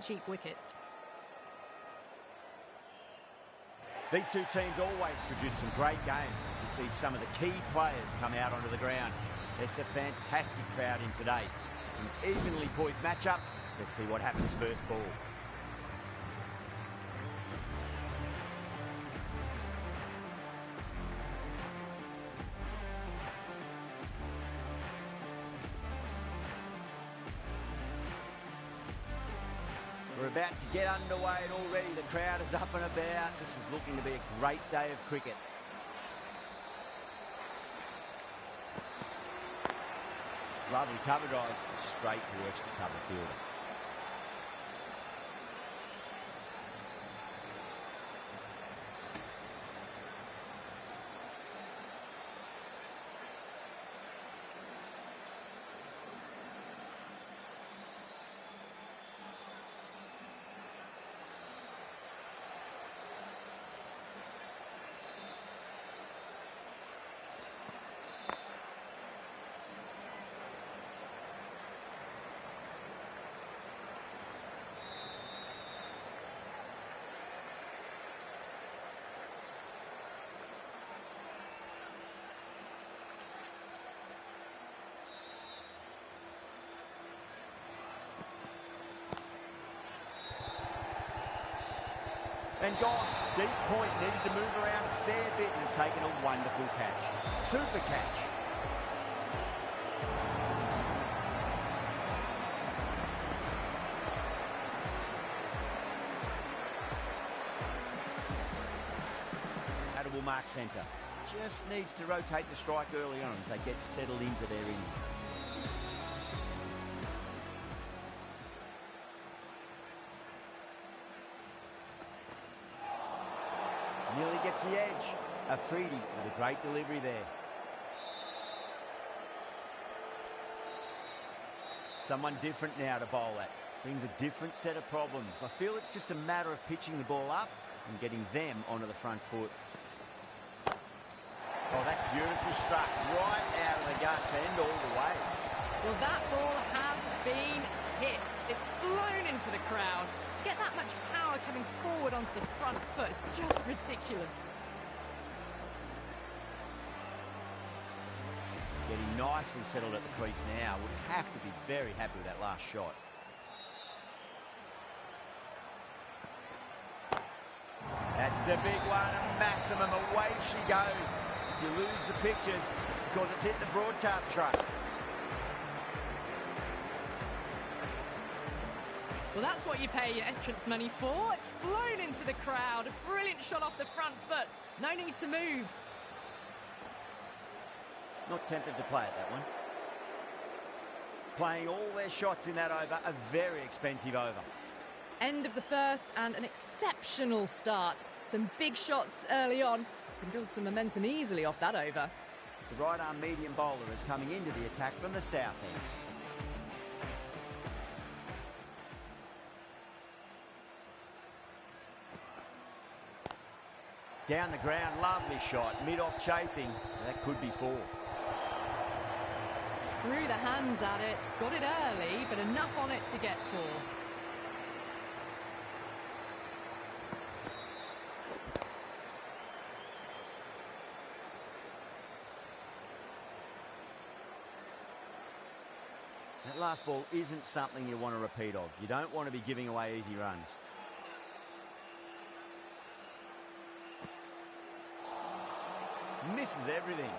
cheap wickets. These two teams always produce some great games as we see some of the key players come out onto the ground. It's a fantastic crowd in today. It's an evenly poised matchup. Let's see what happens first ball. We're about to get underway and already the crowd is up and about. This is looking to be a great day of cricket. Lovely cover drive, straight to the extra cover fielder. And gone. Deep point, needed to move around a fair bit and has taken a wonderful catch. Super catch. Batable mark centre. Just needs to rotate the strike early on as they get settled into their innings. Nearly gets the edge. Afridi with a great delivery there. Someone different now to bowl at. Brings a different set of problems. I feel it's just a matter of pitching the ball up and getting them onto the front foot. Oh, that's beautifully struck. Right out of the guts and all the way. Well, that ball has been hit. It's flown into the crowd. To get that much power coming forward onto the front foot is just ridiculous. Getting nicely settled at the crease now. Would have to be very happy with that last shot. That's a big one, a maximum. Away she goes. If you lose the pictures, it's because it's hit the broadcast truck. Well, that's what you pay your entrance money for. It's flown into the crowd. A brilliant shot off the front foot. No need to move. Not tempted to play it, that one. Playing all their shots in that over, a very expensive over. End of the first and an exceptional start. Some big shots early on. Can build some momentum easily off that over. The right arm medium bowler is coming into the attack from the south end. Down the ground, lovely shot. Mid-off chasing. That could be four. Threw the hands at it. Got it early, but enough on it to get four. That last ball isn't something you want to repeat of. You don't want to be giving away easy runs. Misses everything.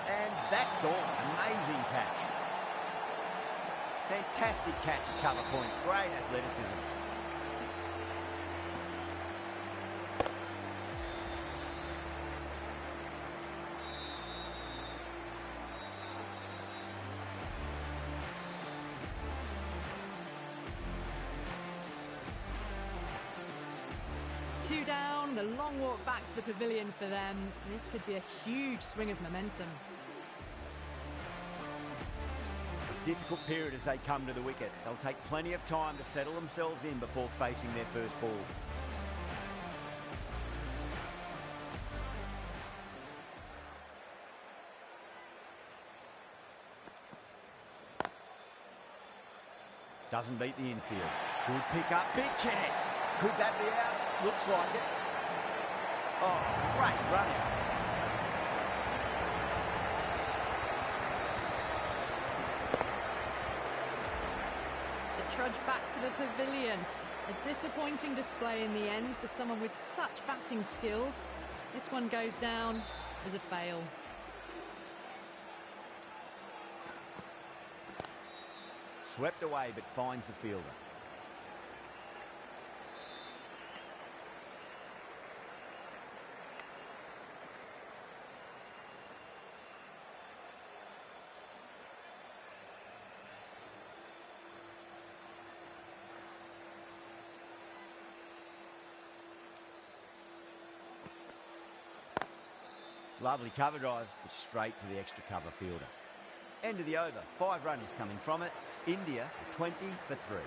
And that's gone. Amazing catch. Fantastic catch at cover point. Great athleticism. Two down, the long walk back to the pavilion for them. This could be a huge swing of momentum. difficult period as they come to the wicket. They'll take plenty of time to settle themselves in before facing their first ball. Doesn't beat the infield. Good pick up, big chance. Could that be out? Looks like it. Oh, great run out. The trudge back to the pavilion. A disappointing display in the end for someone with such batting skills. This one goes down as a fail. Swept away but finds the fielder. Lovely cover drive, but straight to the extra cover fielder. End of the over, 5 runners coming from it. India 20 for 3.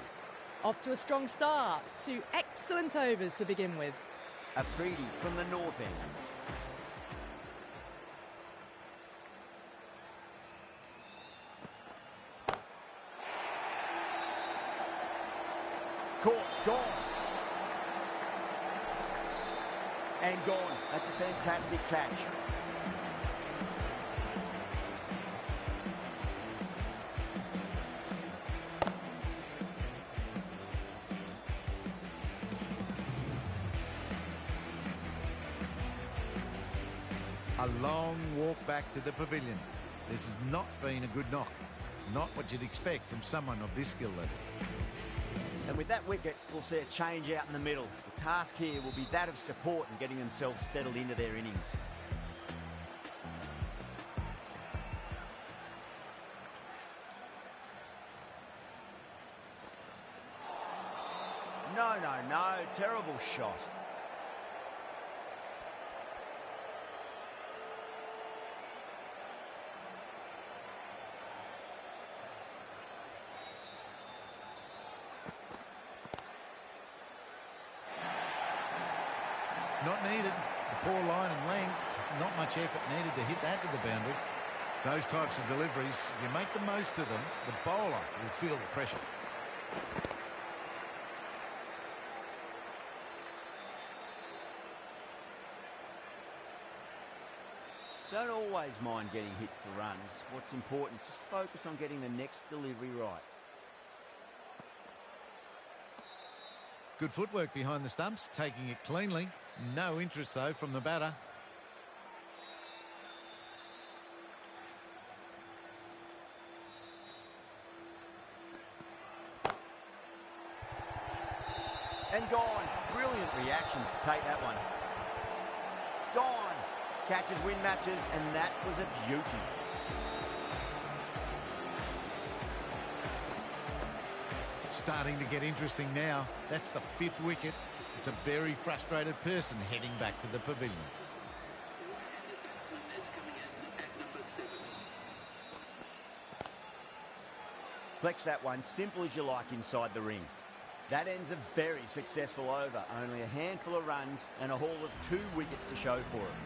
Off to a strong start. 2 excellent overs to begin with. Afridi from the north end. Caught, gone. And gone. That's a fantastic catch. A long walk back to the pavilion. This has not been a good knock. Not what you'd expect from someone of this skill level. And with that wicket, we'll see a change out in the middle. The task here will be that of support and getting themselves settled into their innings. No, no, no. Terrible shot. Not needed. A poor line and length. Not much effort needed to hit that to the boundary. Those types of deliveries, if you make the most of them, the bowler will feel the pressure. Don't always mind getting hit for runs. What's important, just focus on getting the next delivery right. Good footwork behind the stumps, taking it cleanly. No interest, though, from the batter. And gone. Brilliant reactions to take that one. Gone. Catches win matches, and that was a beauty. Starting to get interesting now. That's the 5th wicket. It's a very frustrated person heading back to the pavilion. Flex that one simple as you like inside the ring. That ends a very successful over. Only a handful of runs and a haul of 2 wickets to show for it.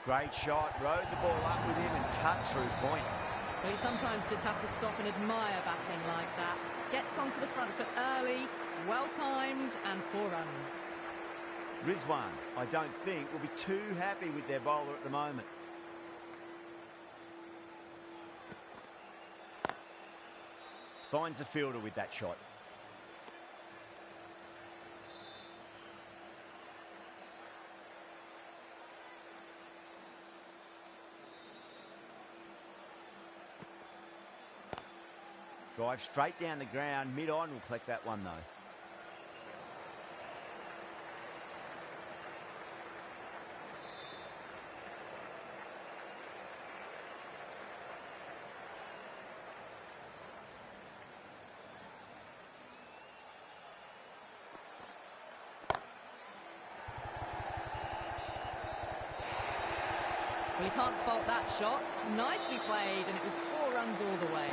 Great shot, rode the ball up with him and cut through point. Well, you sometimes just have to stop and admire batting like that. Gets onto the front foot early, well-timed, and 4 runs. Rizwan, I don't think, will be too happy with their bowler at the moment. Finds the fielder with that shot. Drive straight down the ground. Mid-on will collect that one, though. Well, you can't fault that shot. Nicely played, and it was 4 runs all the way.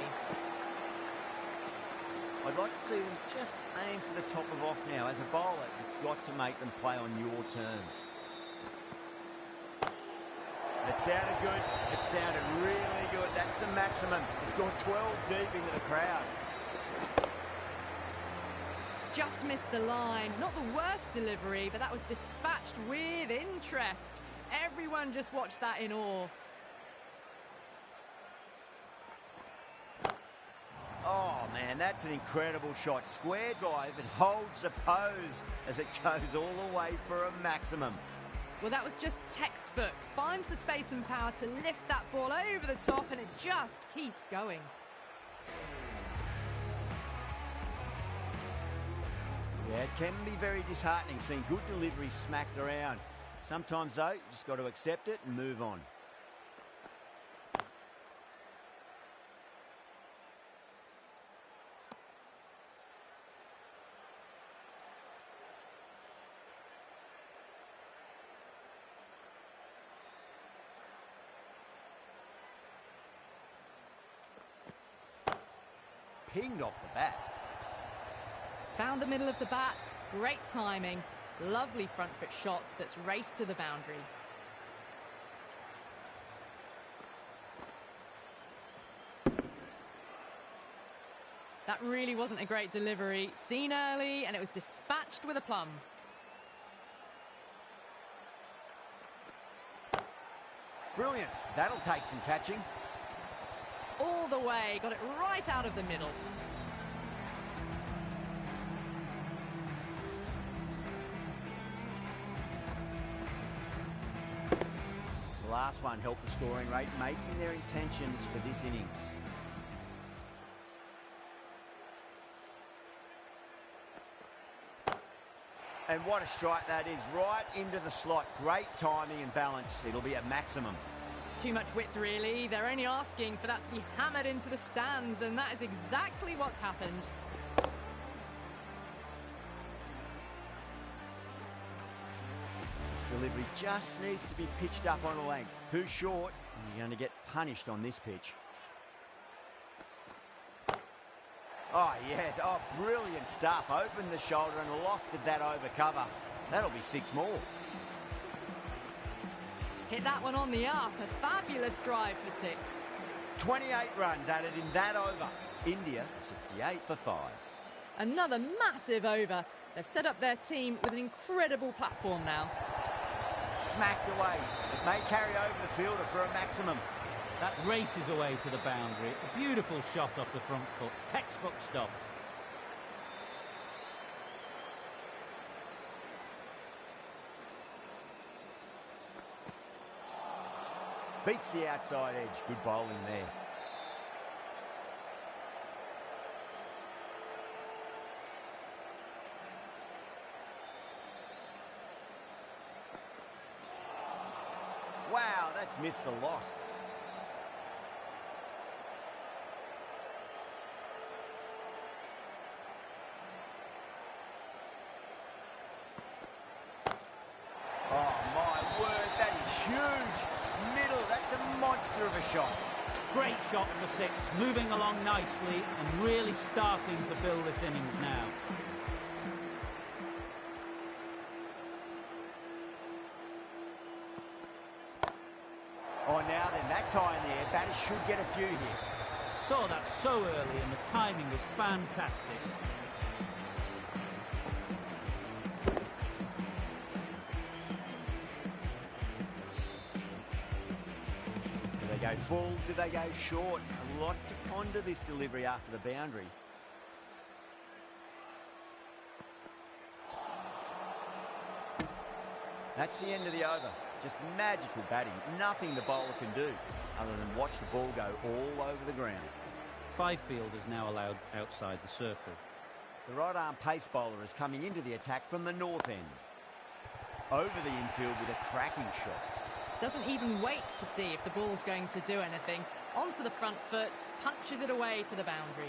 I'd like to see them just aim for the top of off now. As a bowler, you've got to make them play on your terms. It sounded good. It sounded really good. That's the maximum. It's gone 12 deep into the crowd. Just missed the line. Not the worst delivery, but that was dispatched with interest. Everyone just watched that in awe. Oh, man, that's an incredible shot. Square drive. It holds the pose as it goes all the way for a maximum. Well, that was just textbook. Finds the space and power to lift that ball over the top, and it just keeps going. Yeah, it can be very disheartening seeing good deliveries smacked around. Sometimes, though, you just got to accept it and move on. Pinged off the bat. Found the middle of the bat. Great timing. Lovely front foot shots that's raced to the boundary. That really wasn't a great delivery. Seen early, and it was dispatched with a plum. Brilliant. That'll take some catching. All the way. Got it right out of the middle. The last one helped the scoring rate, making their intentions for this innings. And what a strike that is, right into the slot. Great timing and balance. It'll be at maximum. Too much width, really. They're only asking for that to be hammered into the stands, and that is exactly what's happened. This delivery just needs to be pitched up on a length. Too short, and you're going to get punished on this pitch. Oh, yes. Oh, brilliant stuff. Opened the shoulder and lofted that over cover. That'll be 6 more. Hit that one on the up. A fabulous drive for 6. 28 runs added in that over. India 68 for 5. Another massive over. They've set up their team with an incredible platform now. Smacked away. It may carry over the fielder for a maximum. That races away to the boundary. A beautiful shot off the front foot. Textbook stuff. Beats the outside edge. Good bowling there. Wow, that's missed a lot. Oh, my word, that is huge. Middle, that's a monster of a shot. Great shot for 6, moving along nicely and really starting to build this innings now. Oh, now then, that's high in the air. Batters should get a few here. Saw that so early and the timing was fantastic. Do they go full? Do they go short? A lot to ponder this delivery after the boundary. That's the end of the over. Just magical batting. Nothing the bowler can do other than watch the ball go all over the ground. 5 fielders now allowed outside the circle. The right-arm pace bowler is coming into the attack from the north end. Over the infield with a cracking shot. Doesn't even wait to see if the ball's going to do anything. Onto the front foot, punches it away to the boundary.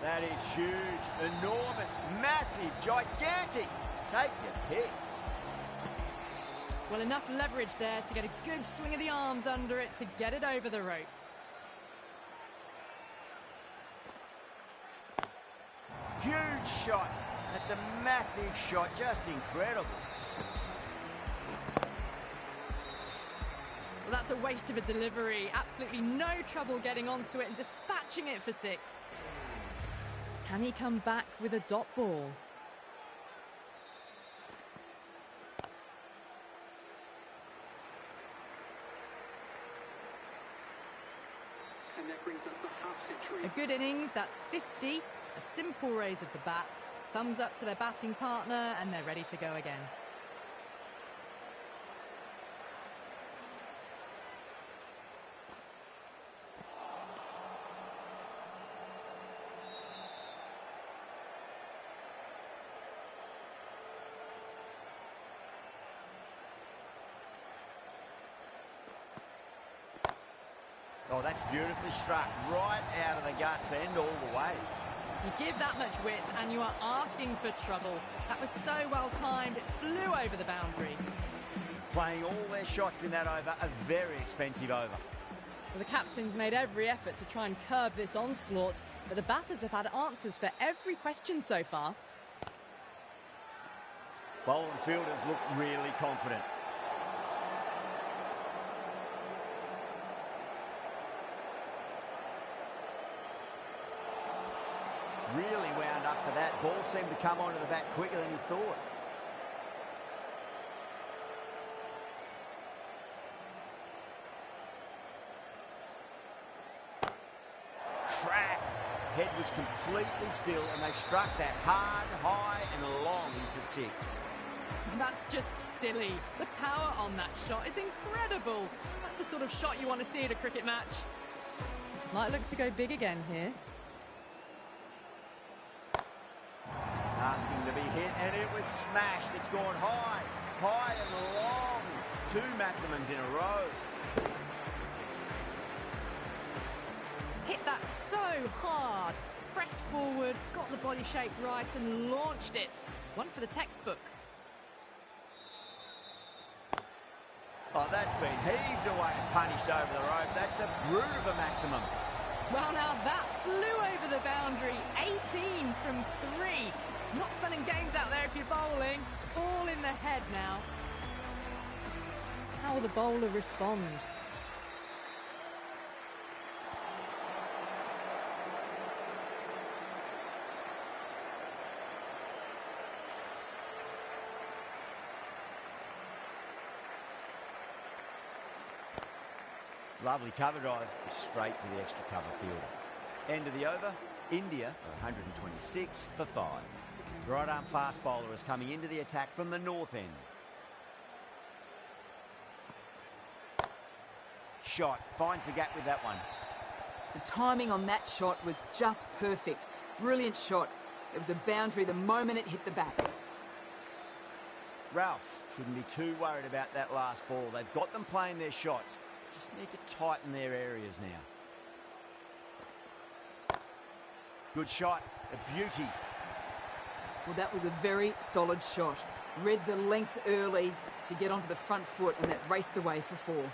That is huge, enormous, massive, gigantic. Take your pick. Well, enough leverage there to get a good swing of the arms under it to get it over the rope. Huge shot. That's a massive shot, just incredible. Well, that's a waste of a delivery. Absolutely no trouble getting onto it and dispatching it for 6. Can he come back with a dot ball? And that brings up the half century. A good innings, that's 50. A simple raise of the bats. Thumbs up to their batting partner and they're ready to go again. Oh, that's beautifully struck. Right out of the guts end all the way. You give that much width and you are asking for trouble. That was so well timed, it flew over the boundary. Playing all their shots in that over, a very expensive over. Well, the captain's made every effort to try and curb this onslaught, but the batters have had answers for every question so far. Bowler and fielders look really confident. Really wound up for that. Ball seemed to come onto the bat quicker than he thought. Crack! Head was completely still and they struck that hard, high and long for 6. That's just silly. The power on that shot is incredible. That's the sort of shot you want to see at a cricket match. Might look to go big again here. Asking to be hit, and it was smashed. It's gone high, high and long. 2 maximums in a row. Hit that so hard. Pressed forward, got the body shape right and launched it. One for the textbook. Oh, that's been heaved away and punished over the rope. That's a brute of a maximum. Well, now that flew over the boundary. 18 from 3. It's not fun and games out there if you're bowling. It's all in the head now. How will the bowler respond? Lovely cover drive, straight to the extra cover fielder. End of the over, India 126 for 5. Right arm fast bowler is coming into the attack from the north end. Shot, finds the gap with that one. The timing on that shot was just perfect. Brilliant shot. It was a boundary the moment it hit the bat. Ralph shouldn't be too worried about that last ball. They've got them playing their shots. Just need to tighten their areas now. Good shot, a beauty. Well, that was a very solid shot. Read the length early to get onto the front foot, and that raced away for 4.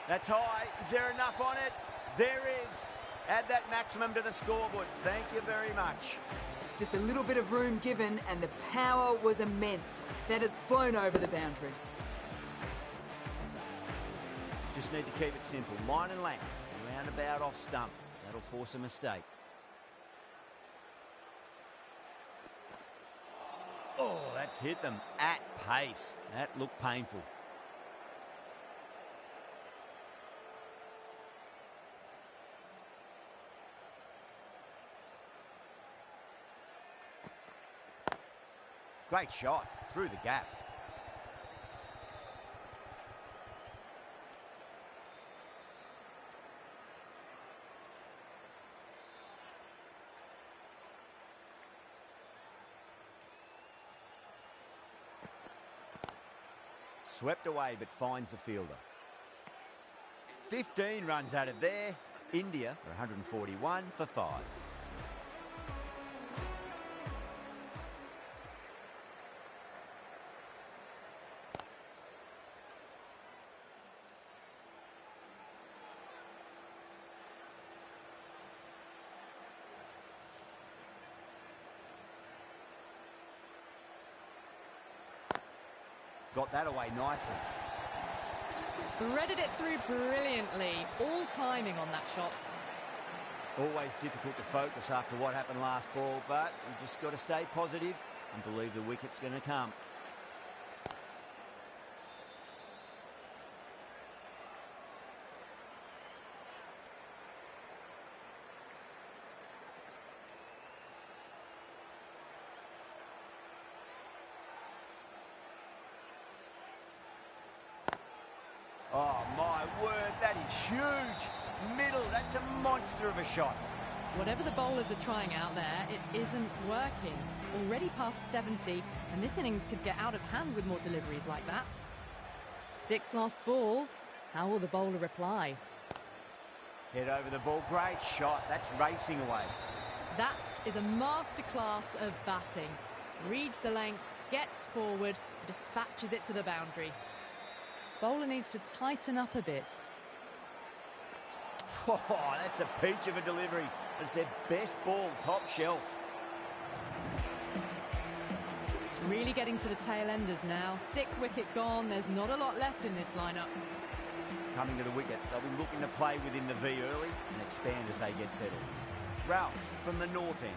That's high. Is there enough on it? There is. Add that maximum to the scoreboard. Thank you very much. Just a little bit of room given, and the power was immense. That has flown over the boundary. Just need to keep it simple. Line and length. Roundabout off stump. That'll force a mistake. Oh, that's hit them at pace. That looked painful. Great shot through the gap. Swept away but finds the fielder. 15 runs out of there. India are 141 for 5. Got that away nicely. Threaded it through brilliantly. All timing on that shot. Always difficult to focus after what happened last ball, but you just got to stay positive and believe the wicket's going to come. Oh, my word, that is huge. Middle, that's a monster of a shot. Whatever the bowlers are trying out there, it isn't working. Already past 70, and this innings could get out of hand with more deliveries like that. 6 lost ball. How will the bowler reply? Head over the ball, great shot. That's racing away. That is a masterclass of batting. Reads the length, gets forward, dispatches it to the boundary. Bowler needs to tighten up a bit. Oh, that's a peach of a delivery. It's their best ball, top shelf. Really getting to the tail enders now. 6th wicket gone. There's not a lot left in this lineup. Coming to the wicket, they'll be looking to play within the V early and expand as they get settled. Ralph from the north end.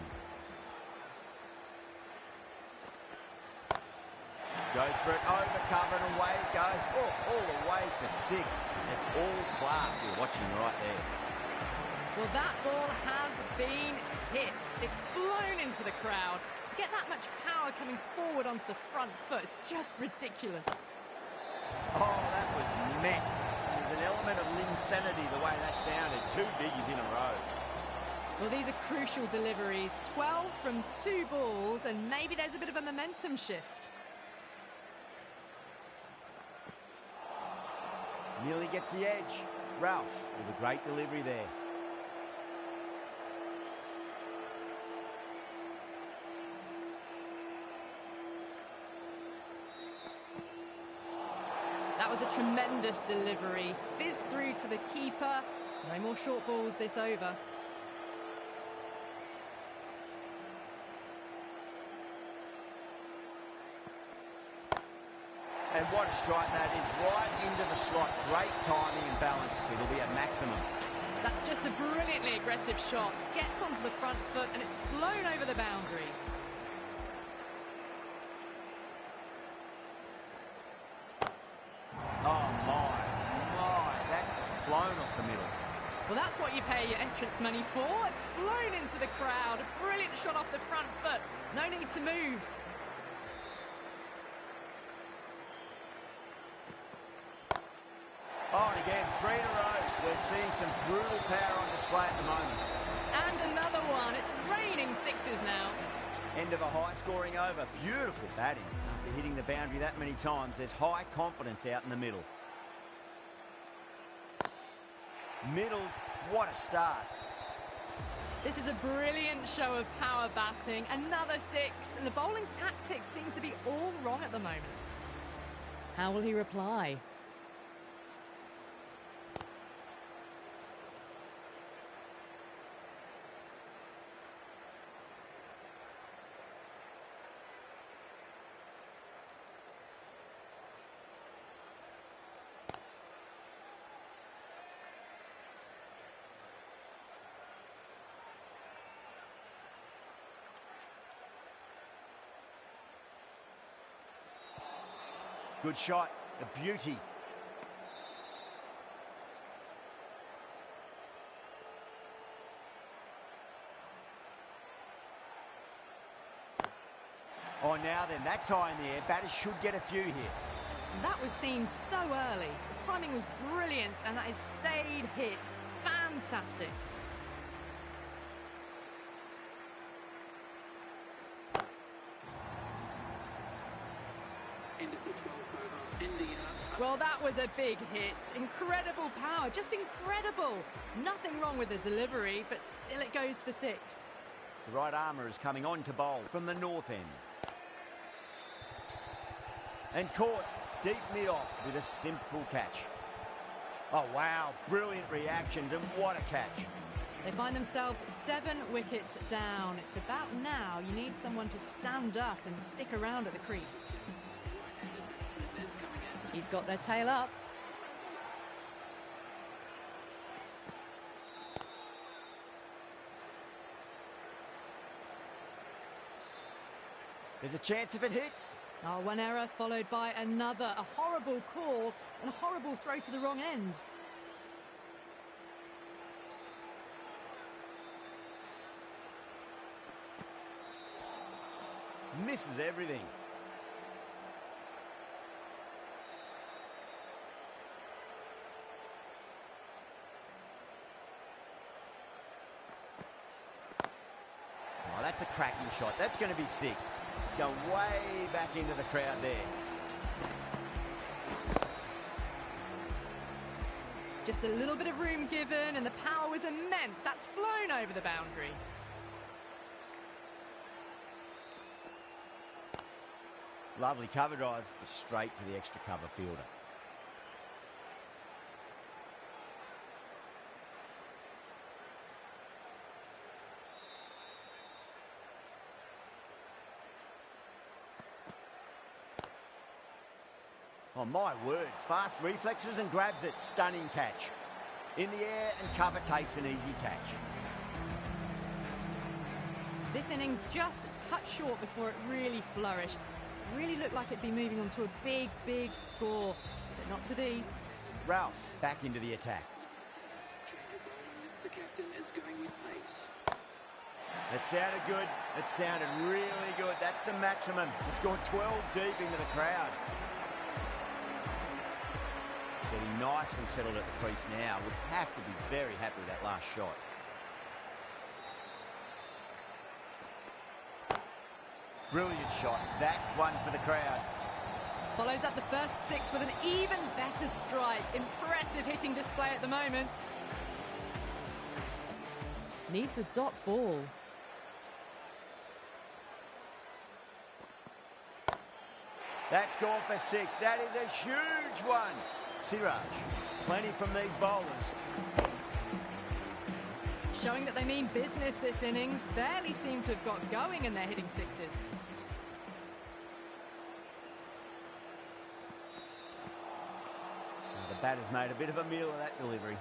Goes for it, over cover and away it goes. Oh, all the way for 6. That's all class we're watching right there. Well, that ball has been hit. It's flown into the crowd. To get that much power coming forward onto the front foot is just ridiculous. Oh, that was met. There's an element of insanity the way that sounded. 2 biggies in a row. Well, these are crucial deliveries. 12 from 2 balls, and maybe there's a bit of a momentum shift. Nearly gets the edge. Ralph with a great delivery there. That was a tremendous delivery. Fizzed through to the keeper. No more short balls this over. And what a strike that is, right into the slot. Great timing and balance. It'll be a maximum. That's just a brilliantly aggressive shot. Gets onto the front foot and it's flown over the boundary. Oh, my. That's just flown off the middle. Well, that's what you pay your entrance money for. It's flown into the crowd. A brilliant shot off the front foot. No need to move. Oh, and again, 3 in a row. We're seeing some brutal power on display at the moment. And another one. It's raining 6s now. End of a high-scoring over. Beautiful batting. After hitting the boundary that many times, there's high confidence out in the middle. Middle, what a start. This is a brilliant show of power batting. Another 6. And the bowling tactics seem to be all wrong at the moment. How will he reply? Good shot, a beauty. Oh, now then, that's high in the air. Batters should get a few here. That was seen so early. The timing was brilliant, and that is stayed hits. Fantastic. End of the 12th over. India. Well, that was a big hit. Incredible power, just incredible. Nothing wrong with the delivery, but still it goes for 6. The right armour is coming on to bowl from the north end. And caught deep mid-off with a simple catch. Oh, wow, brilliant reactions, and what a catch. They find themselves 7 wickets down. It's about now you need someone to stand up and stick around at the crease. He's got their tail up. There's a chance if it hits. Oh, one error followed by another. A horrible call and a horrible throw to the wrong end. Misses everything. Oh, that's a cracking shot. That's going to be 6. It's going way back into the crowd there. Just a little bit of room given, and the power was immense. That's flown over the boundary. Lovely cover drive, but straight to the extra cover fielder. Oh, my word. Fast reflexes and grabs it. Stunning catch. In the air and cover takes an easy catch. This innings just cut short before it really flourished. It really looked like it'd be moving on to a big, big score, but not to be. Ralph back into the attack. The captain is going with pace. It sounded good. It sounded really good. That's the maximum. It's gone 12 deep into the crowd. Getting nice and settled at the crease now. Would have to be very happy with that last shot. Brilliant shot. That's one for the crowd. Follows up the first 6 with an even better strike. Impressive hitting display at the moment. Needs a dot ball. That's gone for 6. That is a huge one. Siraj, there's plenty from these bowlers. Showing that they mean business this innings. Barely seem to have got going and they're hitting 6s. Now the batter's made a bit of a meal of that delivery.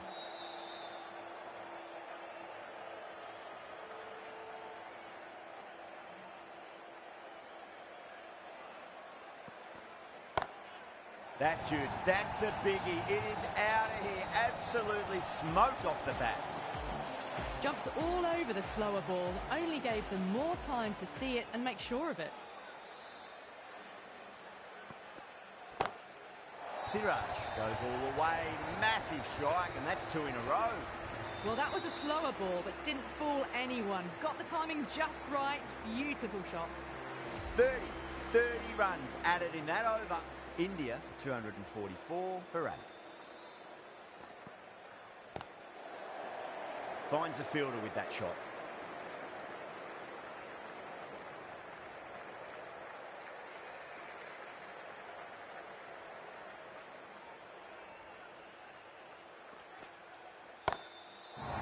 That's huge. That's a biggie. It is out of here. Absolutely smoked off the bat. Jumped all over the slower ball. Only gave them more time to see it and make sure of it. Siraj goes all the way. Massive strike, and that's 2 in a row. Well, that was a slower ball, but didn't fool anyone. Got the timing just right. Beautiful shot. 30 runs added in that over. India, 244 for 8. Finds the fielder with that shot.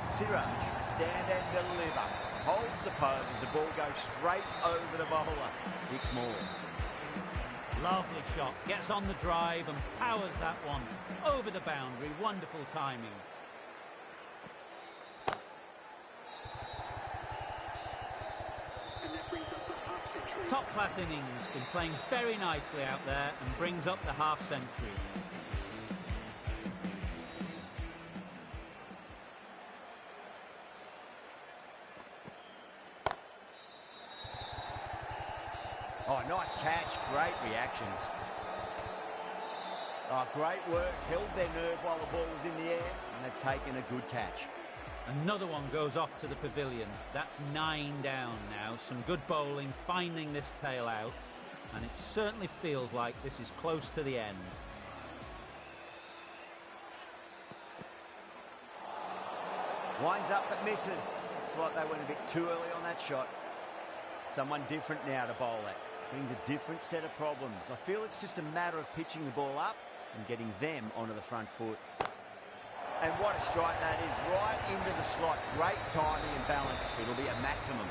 Siraj, stand and deliver. Holds the pose as the ball goes straight over the bowler. 6 more. Lovely shot. Gets on the drive and powers that one over the boundary. Wonderful timing. And that brings up the half-century. Top-class innings. Been playing very nicely out there and brings up the half-century. Oh, nice great reactions. Oh, great work. Held their nerve while the ball was in the air, and they've taken a good catch. Another one goes off to the pavilion. That's 9 down now. Some good bowling, finding this tail out, and it certainly feels like this is close to the end. Winds up but misses. Looks like they went a bit too early on that shot. Someone different now to bowl at. Brings a different set of problems. I feel it's just a matter of pitching the ball up and getting them onto the front foot. And what a strike that is, right into the slot. Great timing and balance. It'll be a maximum.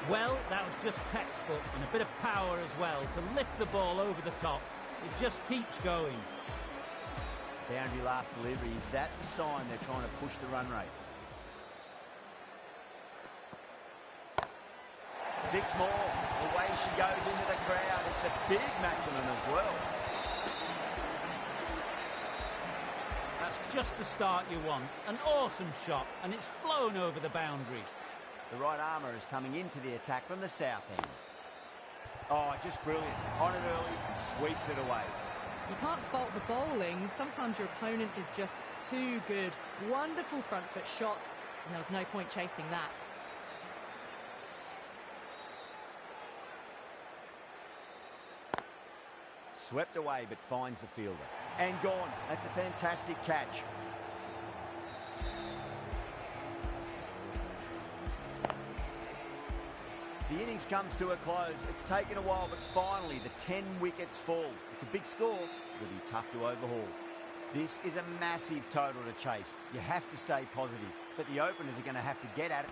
Well, that was just textbook, and a bit of power as well to lift the ball over the top. It just keeps going. Boundary last delivery. Is that the sign they're trying to push the run rate? 6 more. Away she goes into the crowd. It's a big maximum as well. That's just the start you want. An awesome shot, and it's flown over the boundary. The right armour is coming into the attack from the south end. Oh, just brilliant. On it early and sweeps it away. You can't fault the bowling. Sometimes your opponent is just too good. Wonderful front foot shot, and there was no point chasing that. Swept away but finds the fielder. And gone. That's a fantastic catch. The innings comes to a close. It's taken a while, but finally the 10 wickets fall. It's a big score. It'll be tough to overhaul. This is a massive total to chase. You have to stay positive, but the openers are going to have to get at it.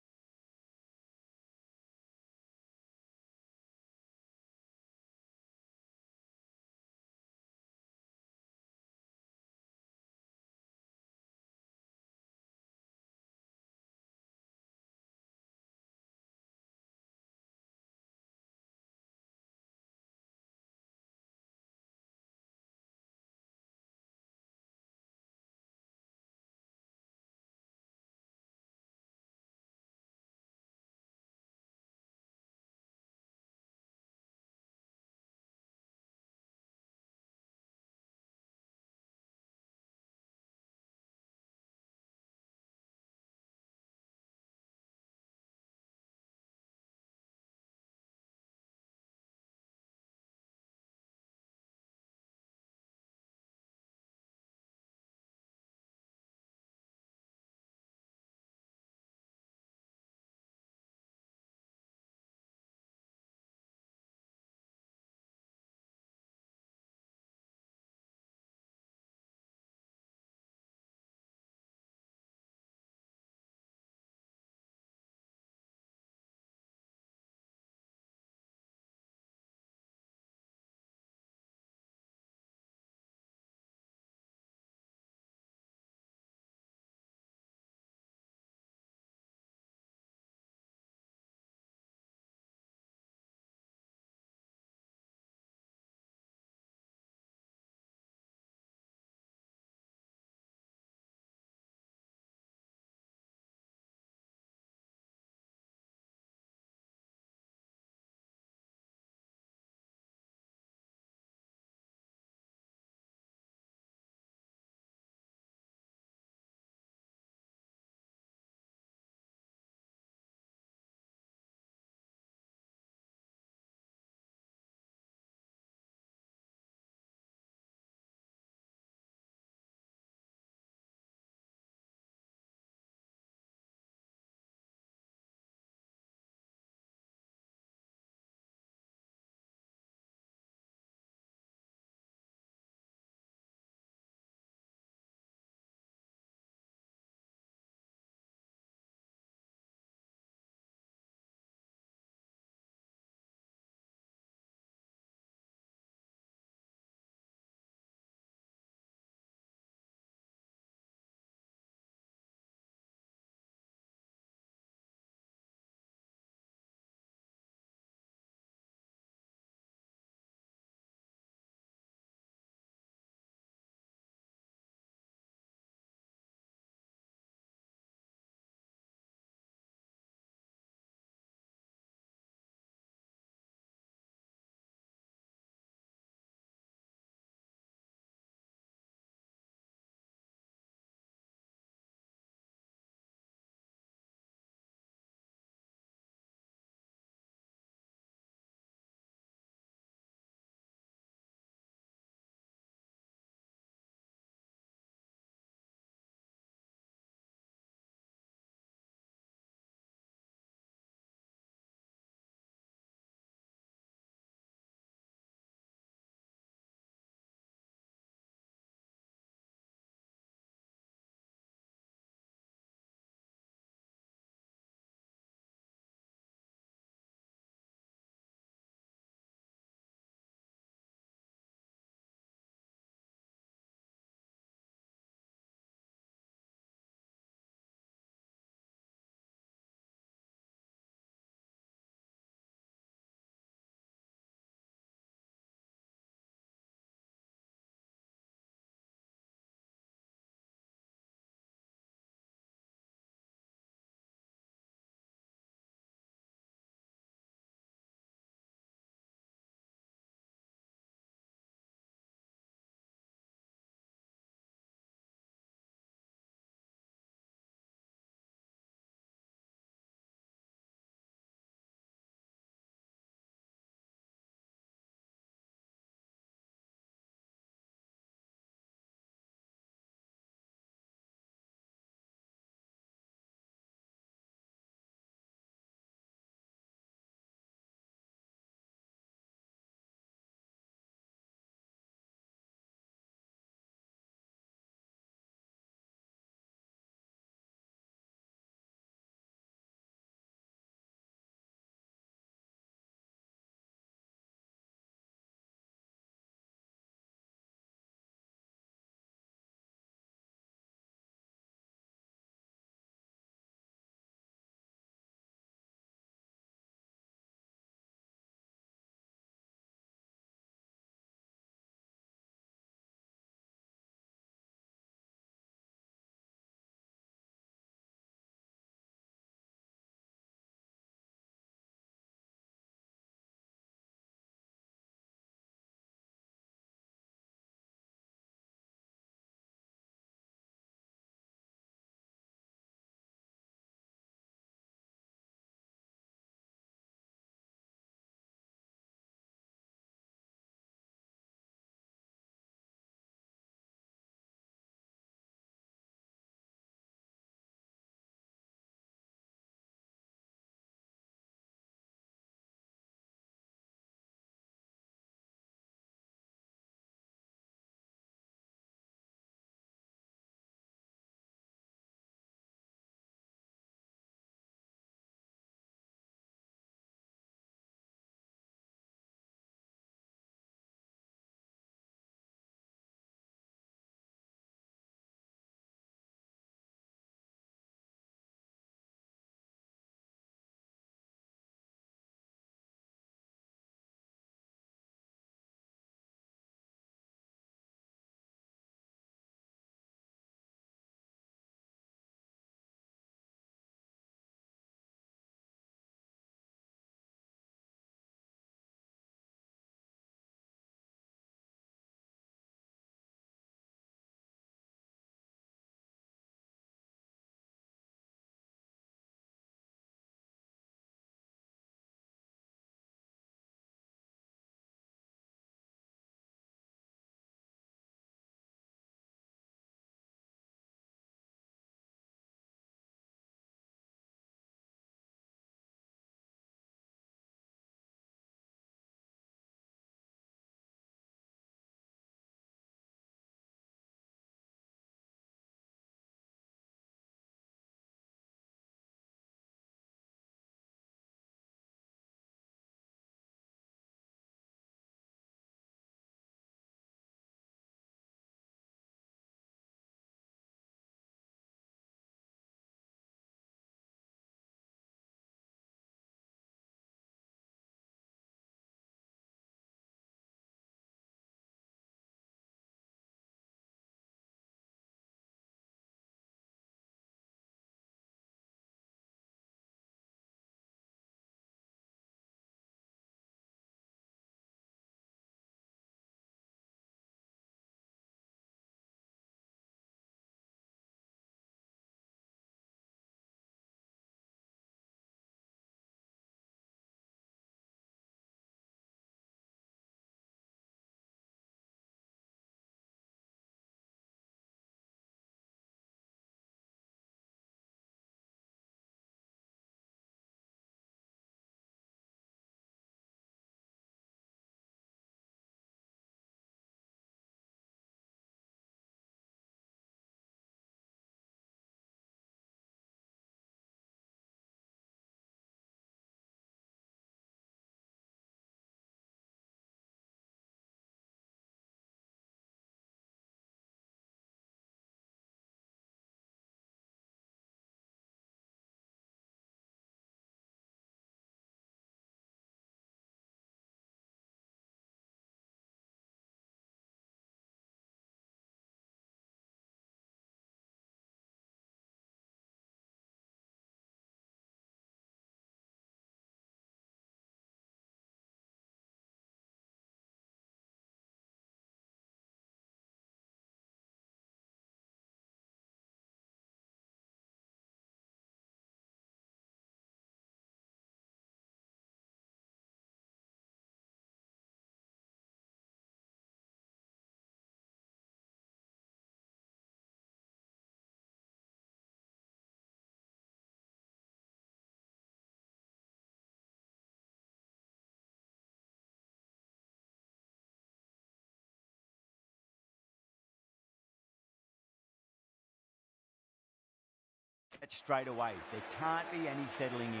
Straight away. There can't be any settling in.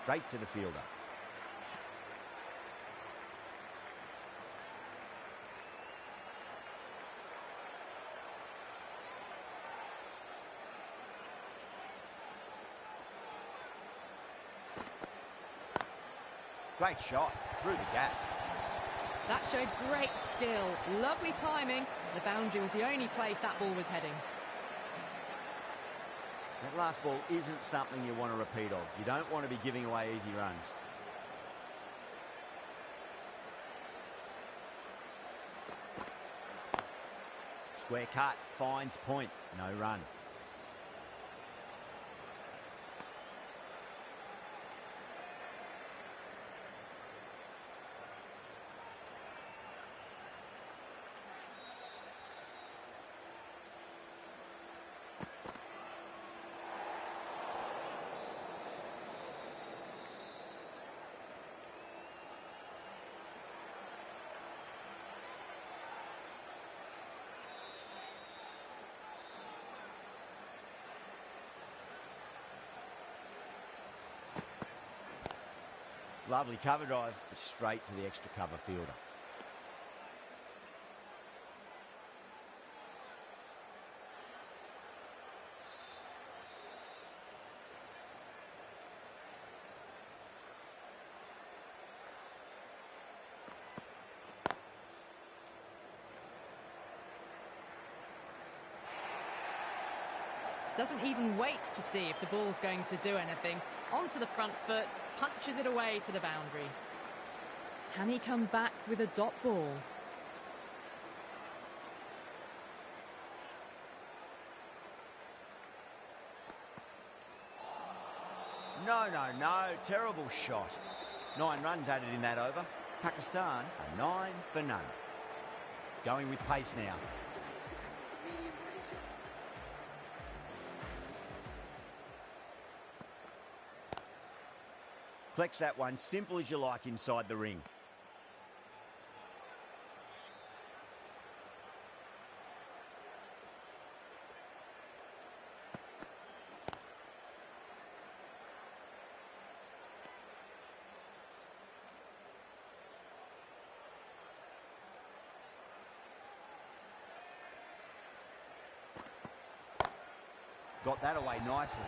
Straight to the fielder. Great shot through the gap. That showed great skill. Lovely timing. The boundary was the only place that ball was heading. That last ball isn't something you want to repeat of. You don't want to be giving away easy runs. Square cut, finds point, no run. Lovely cover drive, but straight to the extra cover fielder. Doesn't even wait to see if the ball's going to do anything. Onto the front foot, punches it away to the boundary. Can he come back with a dot ball? No, terrible shot. 9 runs added in that over. Pakistan are 9 for none. Going with pace now. Collects that one, simple as you like, inside the ring. Got that away nicely.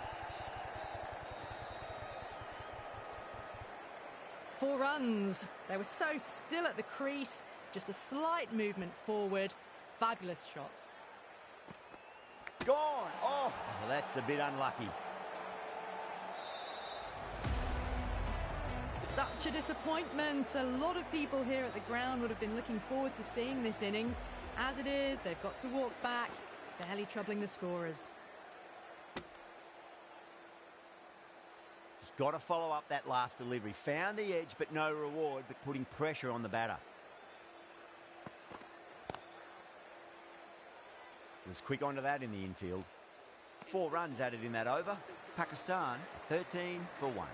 4 runs. They were so still at the crease. Just a slight movement forward. Fabulous shots. Gone. Oh, that's a bit unlucky. Such a disappointment. A lot of people here at the ground would have been looking forward to seeing this innings. As it is, they've got to walk back, barely troubling the scorers. Got to follow up that last delivery. Found the edge, but no reward, but putting pressure on the batter. Was quick onto that in the infield. 4 runs added in that over. Pakistan 13 for 1.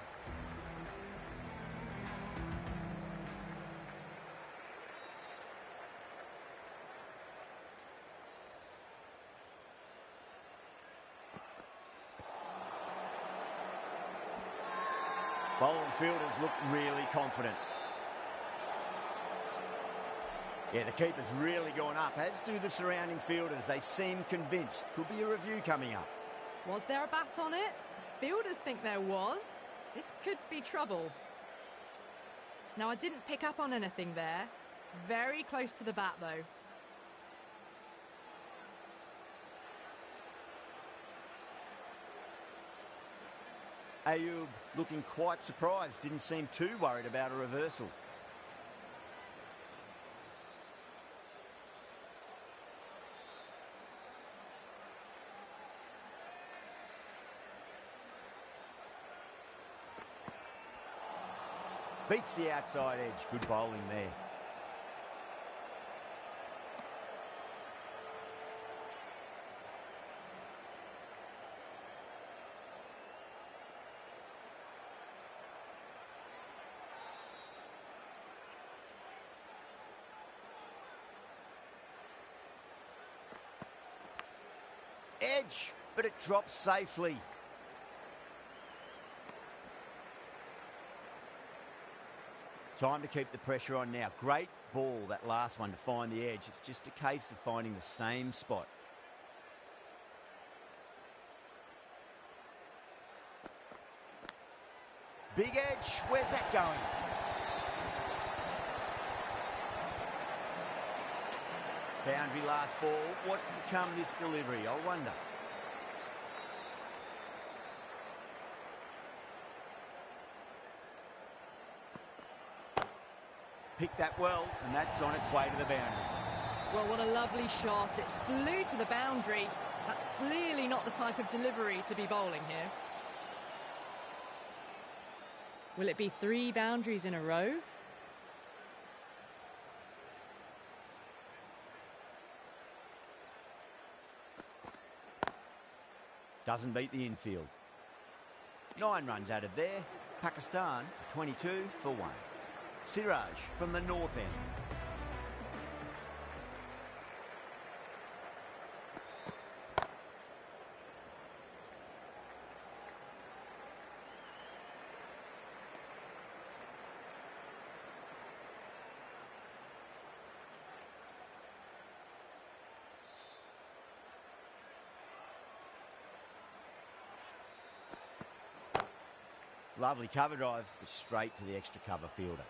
Bowling fielders look really confident. Yeah, the keeper's really gone up, as do the surrounding fielders. They seem convinced. Could be a review coming up. Was there a bat on it? Fielders think there was. This could be trouble. Now, I didn't pick up on anything there. Very close to the bat, though. Ayub looking quite surprised, didn't seem too worried about a reversal. Beats the outside edge, good bowling there. Edge, but it drops safely. Time to keep the pressure on now. Great ball, that last one, to find the edge. It's just a case of finding the same spot. Big edge, where's that going? Boundary last ball. What's to come this delivery, I wonder? Picked that well, and that's on its way to the boundary. Well, what a lovely shot. It flew to the boundary. That's clearly not the type of delivery to be bowling here. Will it be 3 boundaries in a row? Doesn't beat the infield. 9 runs added there. Pakistan 22 for 1. Siraj from the north end. Lovely cover drive, but straight to the extra cover fielder.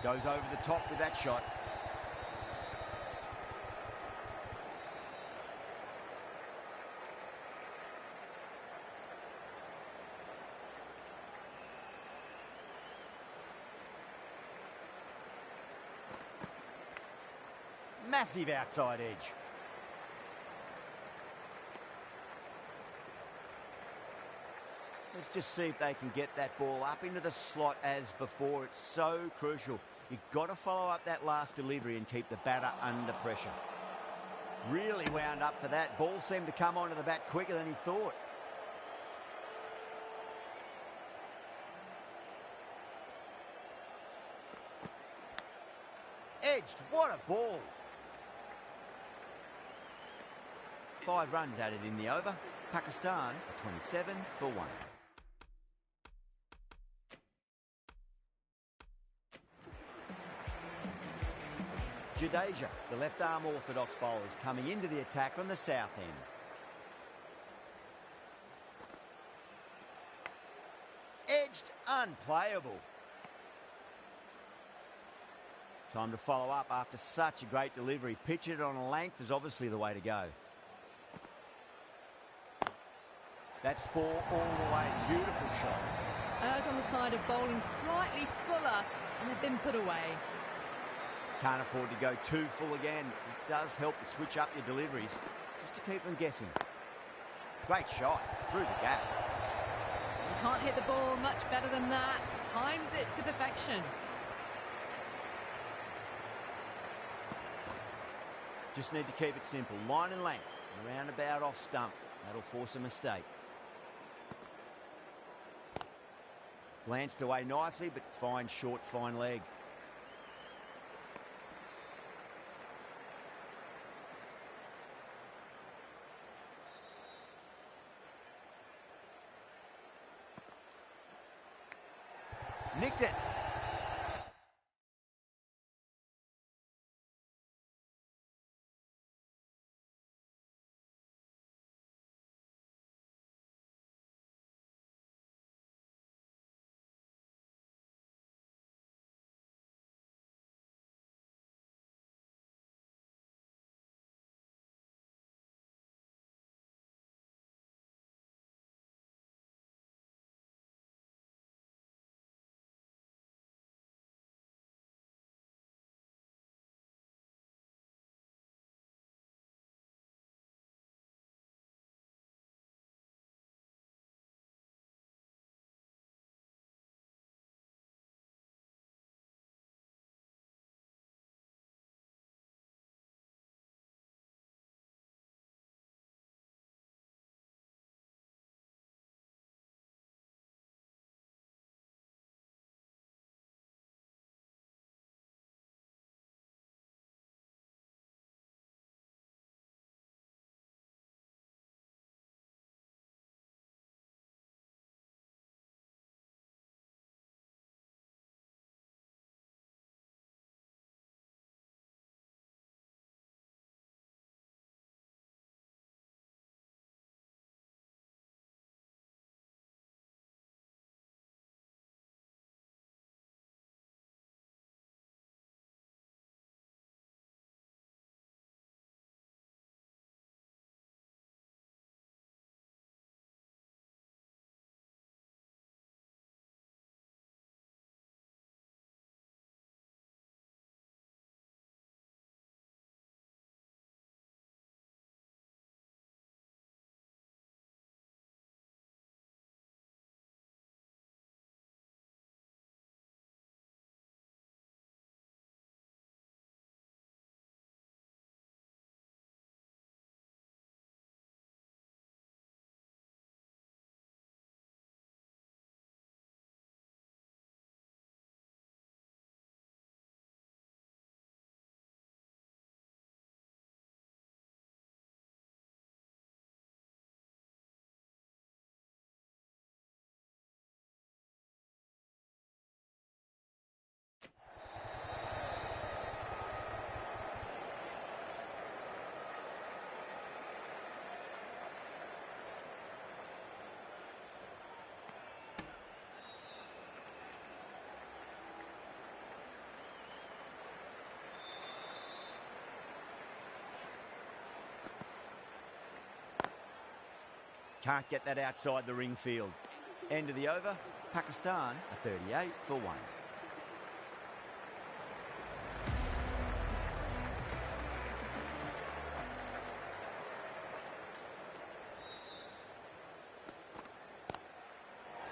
Goes over the top with that shot. Massive outside edge. Let's just see if they can get that ball up into the slot as before. It's so crucial. You've got to follow up that last delivery and keep the batter under pressure. Really wound up for that. Ball seemed to come onto the bat quicker than he thought. Edged. What a ball. 5 runs added in the over. Pakistan 27 for 1. Jadeja, the left-arm orthodox bowler, is coming into the attack from the south end. Edged, unplayable. Time to follow up after such a great delivery. Pitch it on a length is obviously the way to go. That's 4 all the way. Beautiful shot. Errs on the side of bowling slightly fuller, and they've been put away. Can't afford to go too full again. It does help to switch up your deliveries, just to keep them guessing. Great shot through the gap. You can't hit the ball much better than that. Timed it to perfection. Just need to keep it simple. Line and length, and around about off stump. That'll force a mistake. Glanced away nicely, but fine short, fine leg. Nicked it. Can't get that outside the ring field. End of the over. Pakistan are 38 for 1.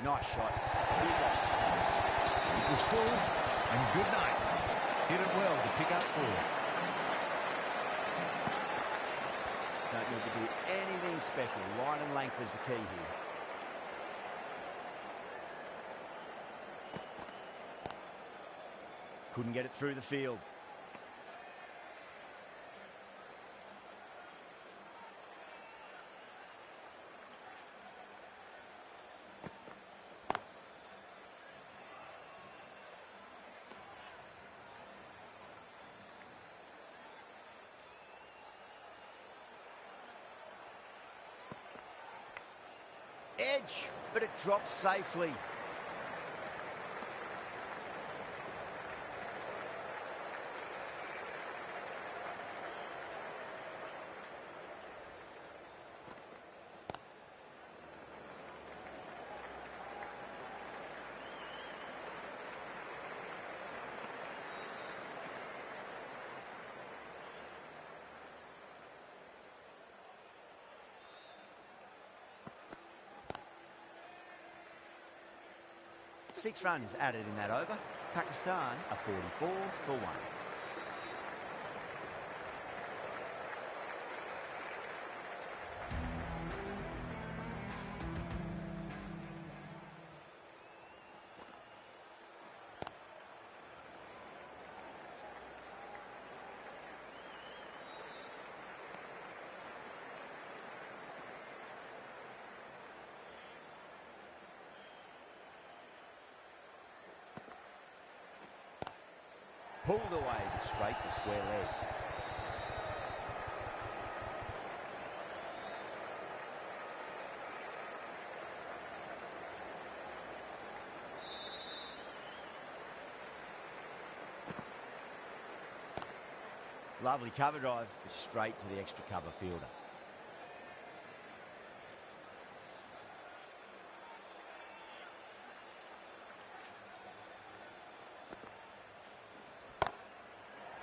Nice shot. Just a few off. It was full, and good night. Hit it well to pick up 4. Don't need to do anything special. Line and length is the key here. Couldn't get it through the field. Edge, but it drops safely. Six runs added in that over. Pakistan are 44 for 1. Pulled away, but straight to square leg. Lovely cover drive, but straight to the extra cover fielder.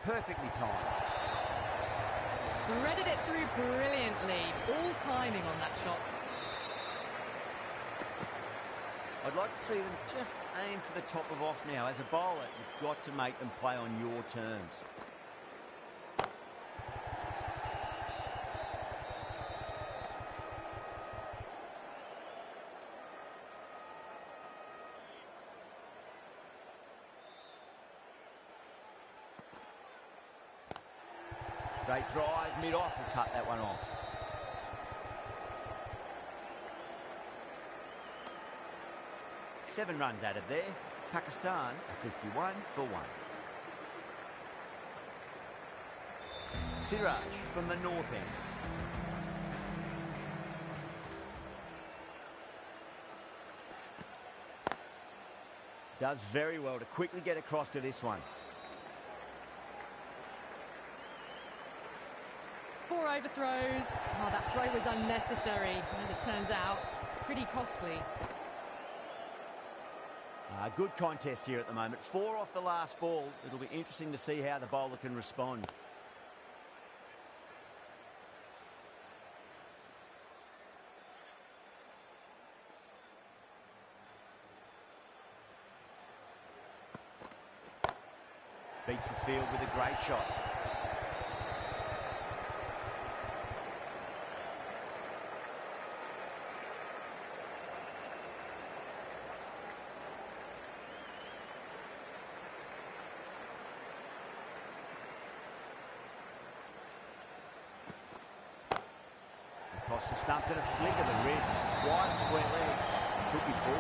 Perfectly timed. Threaded it through brilliantly. All timing on that shot. I'd like to see them just aim for the top of off now. As a bowler, you've got to make them play on your terms. Straight drive, mid-off, will cut that one off. Seven runs added there. Pakistan are 51 for 1. Siraj from the north end. Does very well to quickly get across to this one. 4 overthrows. Oh, that throw was unnecessary. As it turns out, pretty costly. Good contest here at the moment. 4 off the last ball. It'll be interesting to see how the bowler can respond. Beats the field with a great shot. Across the stumps and a flick of the wrist. Wide square leg. Could be 4.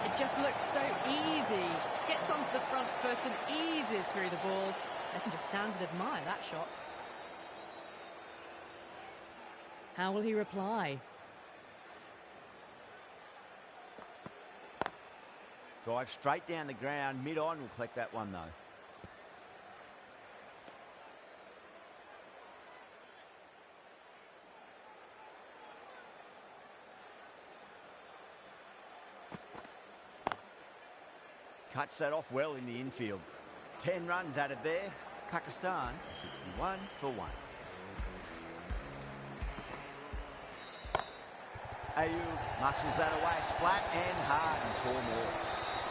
It just looks so easy. Gets onto the front foot and eases through the ball. They can just stand and admire that shot. How will he reply? Drive straight down the ground. Mid-on will collect that one, though. Cuts that off well in the infield. 10 runs added there. Pakistan 61 for 1. Ayub muscles that away flat and hard and 4 more.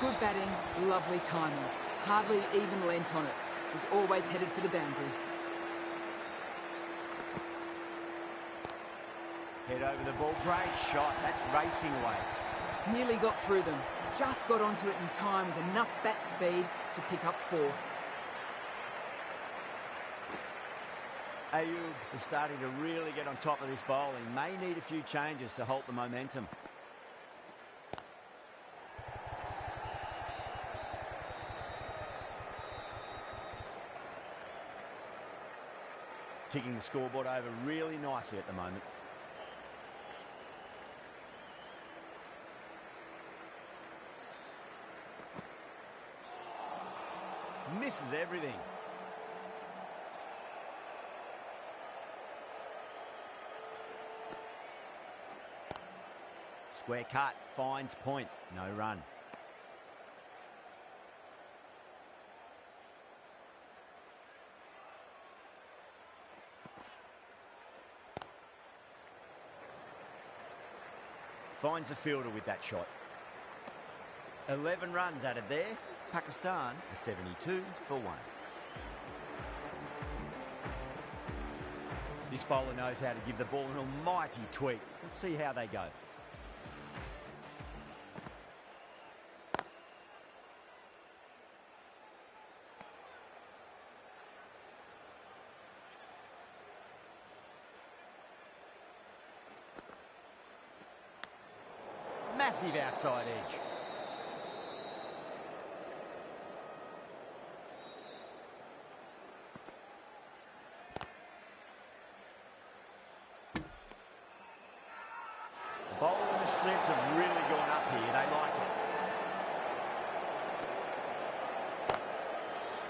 Good batting, lovely timing. Hardly even leant on it. Was always headed for the boundary. Head over the ball, great shot. That's racing away. Nearly got through them. Just got onto it in time with enough bat speed to pick up 4. Ayub is starting to really get on top of this bowling. May need a few changes to halt the momentum. Ticking the scoreboard over really nicely at the moment. Misses everything. Square cut, finds point, no run. Finds the fielder with that shot. 11 runs added there. Pakistan are 72 for 1. This bowler knows how to give the ball an almighty tweak. Let's see how they go. Massive outside edge. The bowler and the slips have really gone up here. They like it.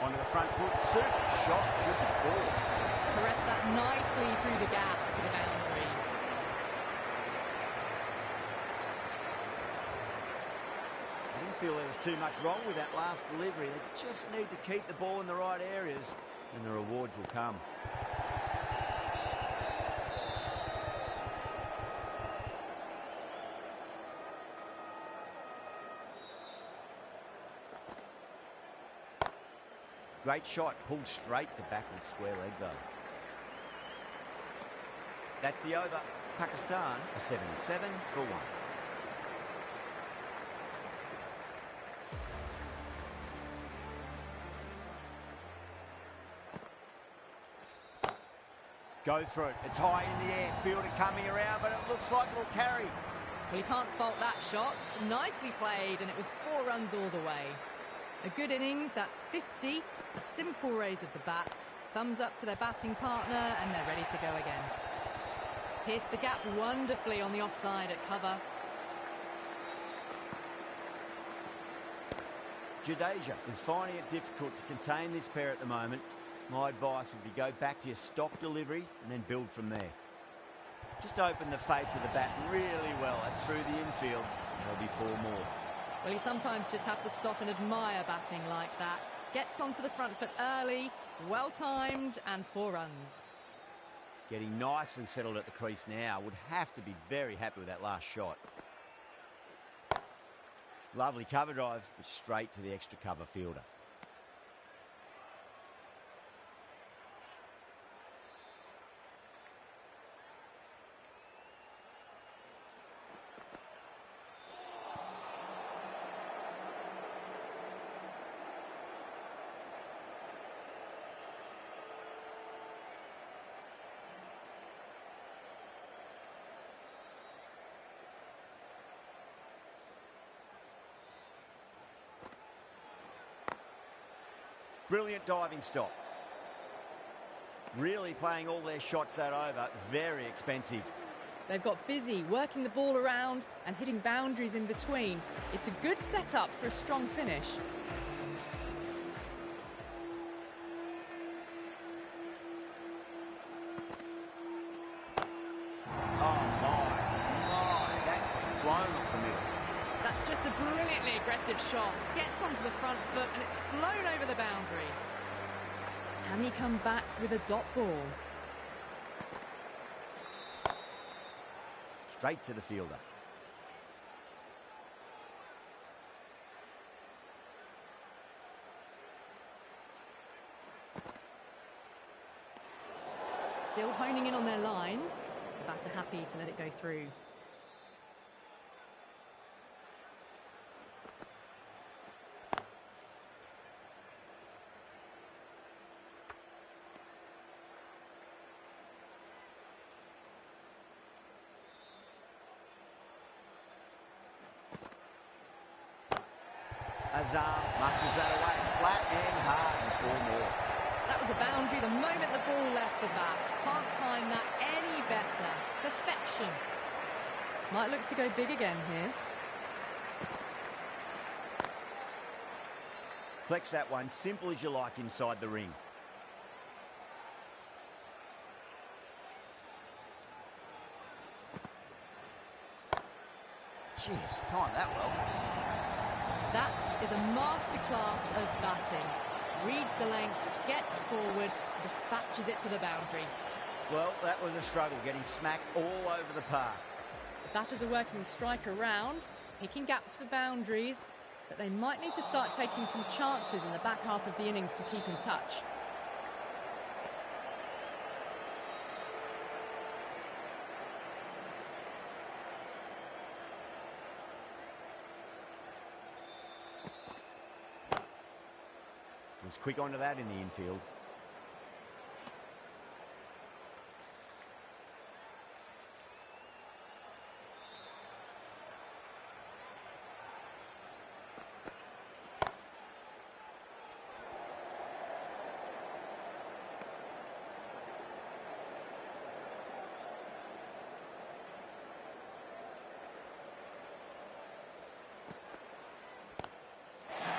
Onto the front foot. Super shot. Should be 4. Caress that nicely through the gap to the boundary. I didn't feel there was too much wrong with that last delivery. They just need to keep the ball in the right areas and the rewards will come. Great shot, pulled straight to backward square leg though. That's the over. Pakistan are 77 for 1. Goes through it. It's high in the air. Fielder coming around, but it looks like it'll carry. Well, you can't fault that shot. Nicely played, and it was 4 runs all the way. A good innings, that's 50. A simple raise of the bats. Thumbs up to their batting partner, and they're ready to go again. Pierced the gap wonderfully on the offside at cover. Jadeja is finding it difficult to contain this pair at the moment. My advice would be go back to your stock delivery and then build from there. Just open the face of the bat really well. That's through the infield. There'll be 4 more. Well, you sometimes just have to stop and admire batting like that. Gets onto the front foot early, well-timed, and 4 runs. Getting nicely settled at the crease now. Would have to be very happy with that last shot. Lovely cover drive, but straight to the extra cover fielder. Brilliant diving stop. Really playing all their shots that over. Very expensive. They've got busy working the ball around and hitting boundaries in between. It's a good setup for a strong finish. Oh my, that's just flown off the middle. That's That's just a brilliantly aggressive shot. Gets onto the front foot and it's flown over the boundary. Can he come back with a dot ball? Straight to the fielder. Still honing in on their lines. The batter happy to let it go through. Azam muscles that away flat and hard and 4 more. That was a boundary the moment the ball left the bat. Can't time that any better. Perfection. Might look to go big again here. Flex that one simple as you like inside the ring. Jeez, time that well. That is a masterclass of batting. Reads the length, gets forward, dispatches it to the boundary. Well, that was a struggle, getting smacked all over the park. The batters are working the strike around, picking gaps for boundaries, but they might need to start taking some chances in the back half of the innings to keep in touch. Was quick onto that in the infield.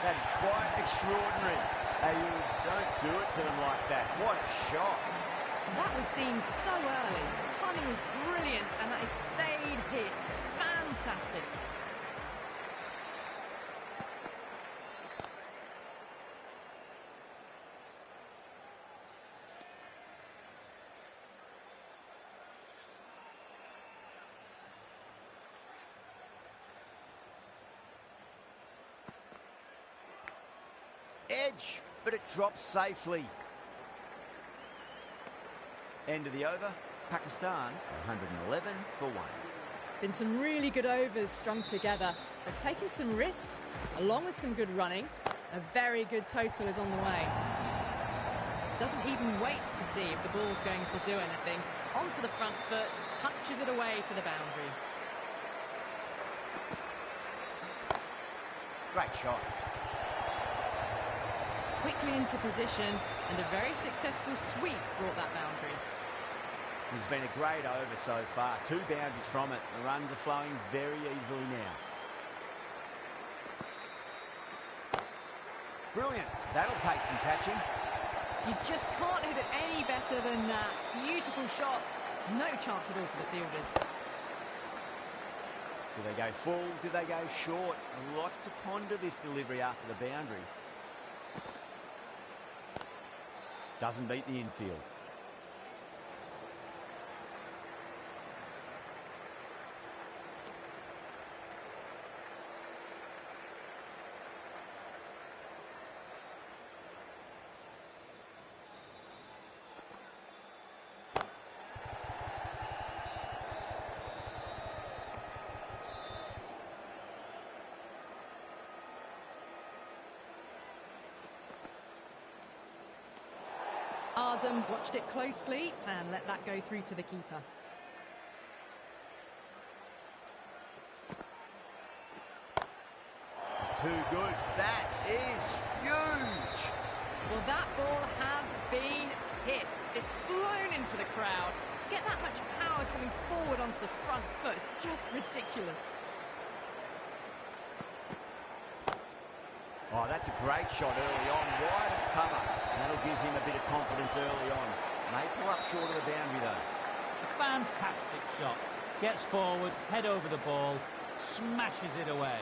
That is quite extraordinary. You don't do it to them like that. What a shot. That was seen so early. The timing was brilliant and that is stayed hit. Fantastic. Edge, but it drops safely. End of the over. Pakistan 111 for 1. Been some really good overs strung together. They've taken some risks, along with some good running. A very good total is on the way. Doesn't even wait to see if the ball's going to do anything. Onto the front foot, punches it away to the boundary. Great shot. Quickly into position, and a very successful sweep brought that boundary. This has been a great over so far. 2 boundaries from it. The runs are flowing very easily now. Brilliant. That'll take some catching. You just can't hit it any better than that. Beautiful shot. No chance at all for the fielders. Do they go full? Do they go short? A lot to ponder this delivery after the boundary. Doesn't beat the infield. Azam watched it closely and let that go through to the keeper. Too good. That is huge. Well, that ball has been hit. It's flown into the crowd. To get that much power coming forward onto the front foot is just ridiculous. Oh, that's a great shot early on, wide of cover. And that'll give him a bit of confidence early on. May pull up short of the boundary, though. A fantastic shot. Gets forward, head over the ball, smashes it away.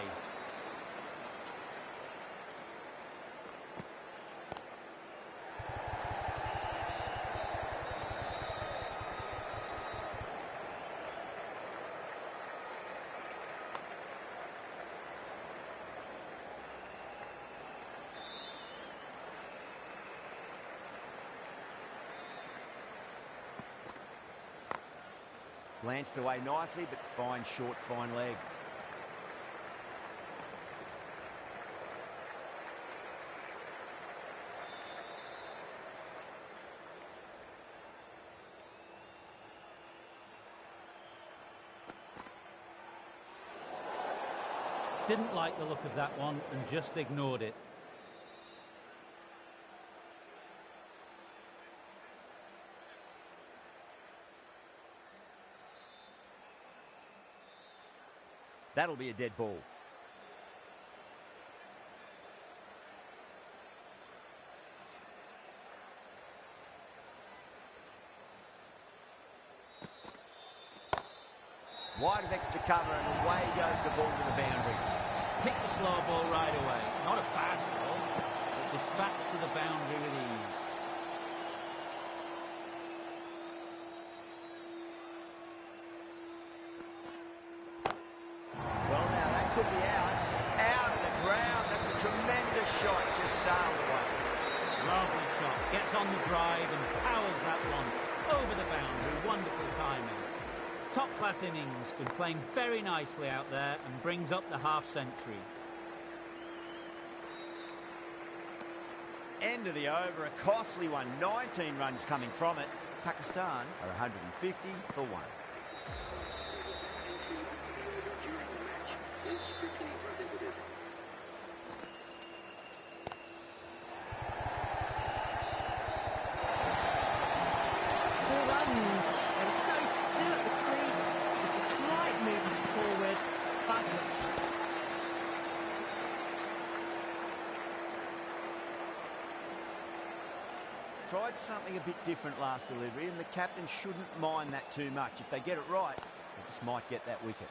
Glanced away nicely, but fine short, fine leg. Didn't like the look of that one and just ignored it. That'll be a dead ball. Wide of extra cover, and away goes the ball to the boundary. Hit the slow ball right away. Not a bad ball, but dispatched to the boundary with ease. Well, now that could be out. Out of the ground. That's a tremendous shot. Just sailed away. Lovely shot. Gets on the drive and powers that one over the boundary. Wonderful timing. Top-class innings. Been playing very nicely out there and brings up the half-century. End of the over. A costly one. 19 runs coming from it. Pakistan are 150 for 1. Is strictly prohibited. 4 runs. They were so still at the crease. Just a slight movement forward. Fabulous shot. Tried something a bit different last delivery, and the captain shouldn't mind that too much. If they get it right, they just might get that wicket.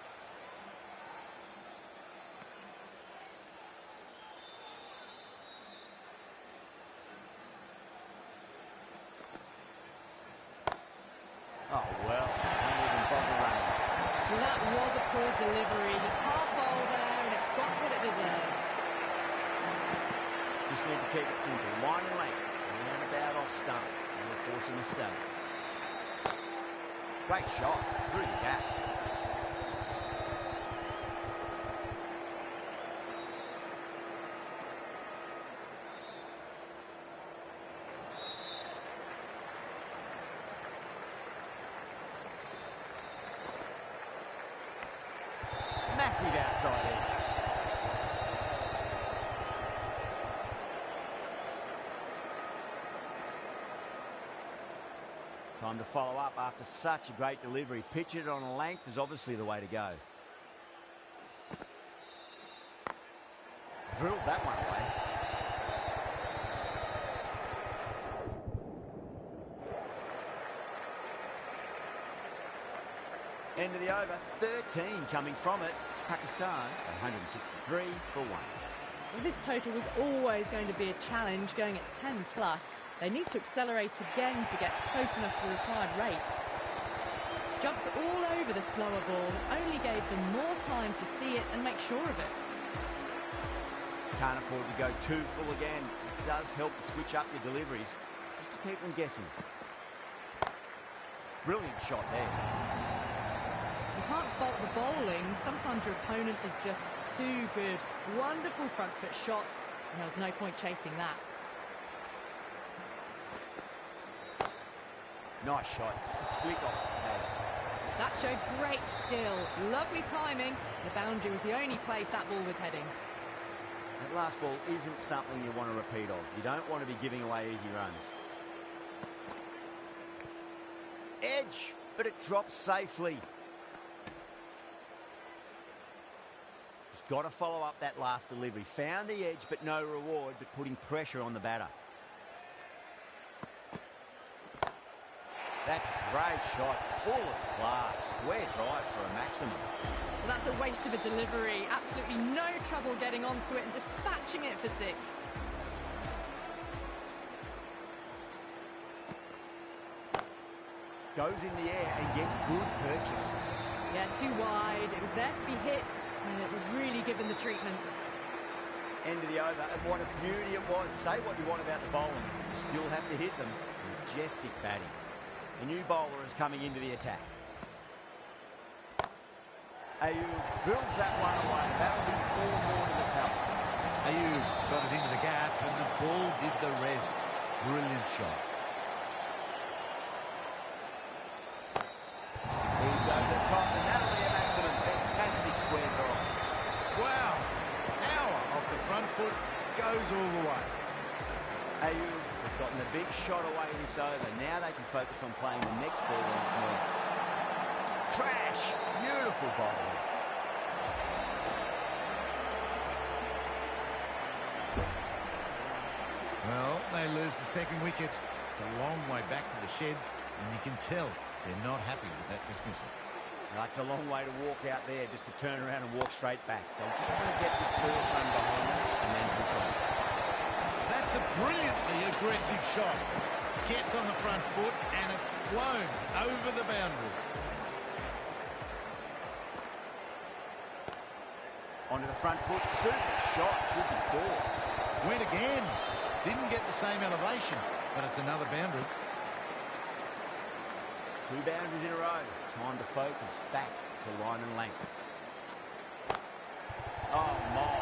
Oh, well, don't even bother running. Well, that was a poor delivery. He can't bowl there, and it got what it deserved. Just need to keep it simple. Line and length. And about off stump. Never force a mistake. Great shot. Through the gap. Massive outside edge. Time to follow up after such a great delivery. Pitch it on a length is obviously the way to go. Drilled that one away. End of the over, 13 coming from it. Pakistan, 163 for 1. Well, this total was always going to be a challenge, going at 10 plus. They need to accelerate again to get close enough to the required rate. Jumped all over the slower ball, only gave them more time to see it and make sure of it. Can't afford to go too full again. It does help to switch up your deliveries, just to keep them guessing. Brilliant shot there. You can't fault the bowling. Sometimes your opponent is just too good. Wonderful front foot shot, and there was no point chasing that. Nice shot, just a flick off the pads. That showed great skill. Lovely timing. The boundary was the only place that ball was heading. That last ball isn't something you want to repeat of. You don't want to be giving away easy runs. Edge, but it drops safely. Just got to follow up that last delivery. Found the edge, but no reward, but putting pressure on the batter. That's a great shot, full of class. Square drive for a maximum. Well, that's a waste of a delivery. Absolutely no trouble getting onto it and dispatching it for 6. Goes in the air and gets good purchase. Yeah, too wide. It was there to be hit, and it was really given the treatment. End of the over, and what a beauty it was. Say what you want about the bowling, you still have to hit them. Majestic batting. The new bowler is coming into the attack. Ayub drills that one away. That will be 4 more to the tally. Ayub got it into the gap and the ball did the rest. Brilliant shot. Heaved over the top, and that'll be a maximum. Fantastic square drive. Wow. Power off the front foot goes all the way. Ayub has gotten the big shot away this over. Now they can focus on playing the next ball on his moves. Crash! Beautiful bowling. Well, they lose the second wicket. It's a long way back to the sheds, and you can tell they're not happy with that dismissal. That's a long way to walk out there just to turn around and walk straight back. They'll just want to get this force run behind them and then control. That's a brilliantly aggressive shot. Gets on the front foot, and it's flown over the boundary. Onto the front foot. Super shot. Should be 4. Went again. Didn't get the same elevation, but it's another boundary. 2 boundaries in a row. Time to focus. Back to line and length. Oh, my.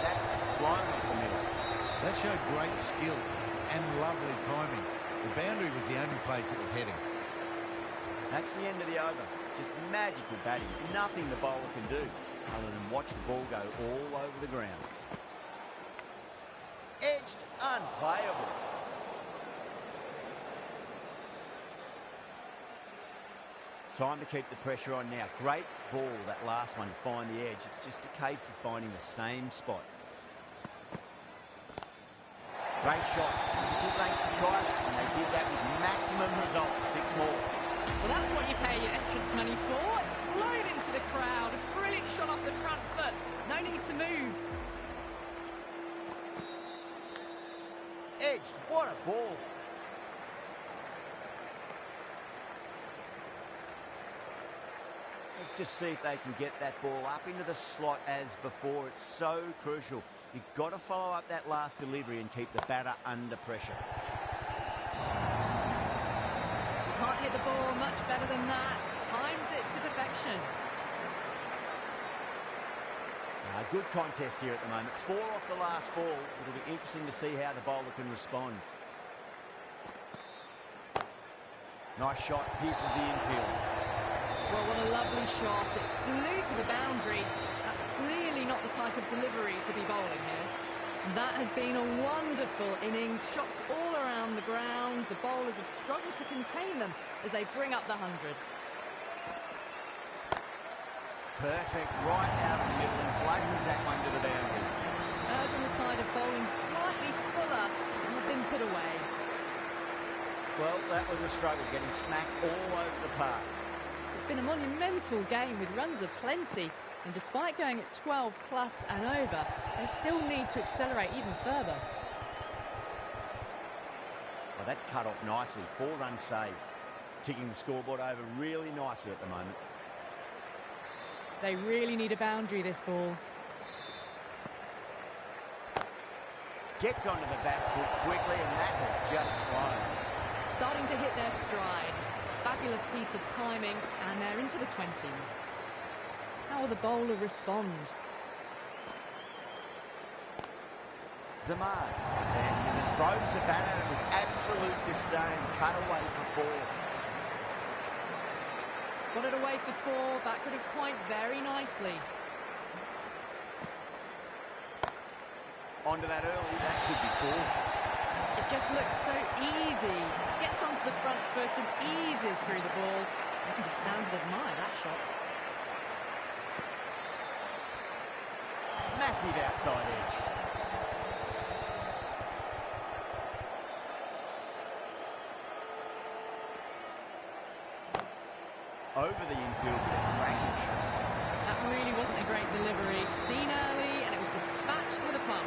That's just flown off the middle. That showed great skill and lovely timing. The boundary was the only place it was heading. That's the end of the over. Just magical batting. Nothing the bowler can do other than watch the ball go all over the ground. Edged, unplayable. Time to keep the pressure on now. Great ball, that last one, to find the edge. It's just a case of finding the same spot. Great shot. It was a good length to try that, and they did that with maximum results. 6 more. Well, that's what you pay your entrance money for. It's flown into the crowd. A brilliant shot off the front foot. No need to move. Edged. What a ball. Let's just see if they can get that ball up into the slot as before. It's so crucial. You've got to follow up that last delivery and keep the batter under pressure. You can't hit the ball much better than that. Timed it to perfection. Good contest here at the moment. 4 off the last ball. It'll be interesting to see how the bowler can respond. Nice shot. Pierces the infield. Well, what a lovely shot. It flew to the boundary. That's clearly not the type of delivery to be bowling here. That has been a wonderful innings. Shots all around the ground. The bowlers have struggled to contain them as they bring up the 100. Perfect. Right out of the middle and bludgeons that one to the boundary. As on the side of bowling slightly fuller and have been put away. Well, that was a struggle, getting smacked all over the park. It's been a monumental game with runs of plenty, and despite going at 12 plus and over, they still need to accelerate even further. Well, that's cut off nicely. 4 runs saved. Ticking the scoreboard over really nicely at the moment. They really need a boundary, this ball. Gets onto the back foot quickly, and that has just flown. Starting to hit their stride. Fabulous piece of timing, and they're into the 20s. How will the bowler respond? Zaman advances and throws the bat at it with absolute disdain. Cut away for 4. Got it away for 4. Back with his point very nicely. Onto that early. That could be 4. It just looks so easy. Gets onto the front foot and eases through the ball. You can just stand and admire that shot. Massive outside edge. Over the infield with a cracking shot. That really wasn't a great delivery. Seen early, and it was dispatched with a pump.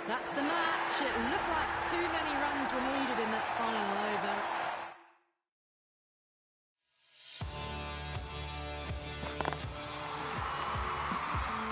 That's the match. It looked like too many runs were needed in that final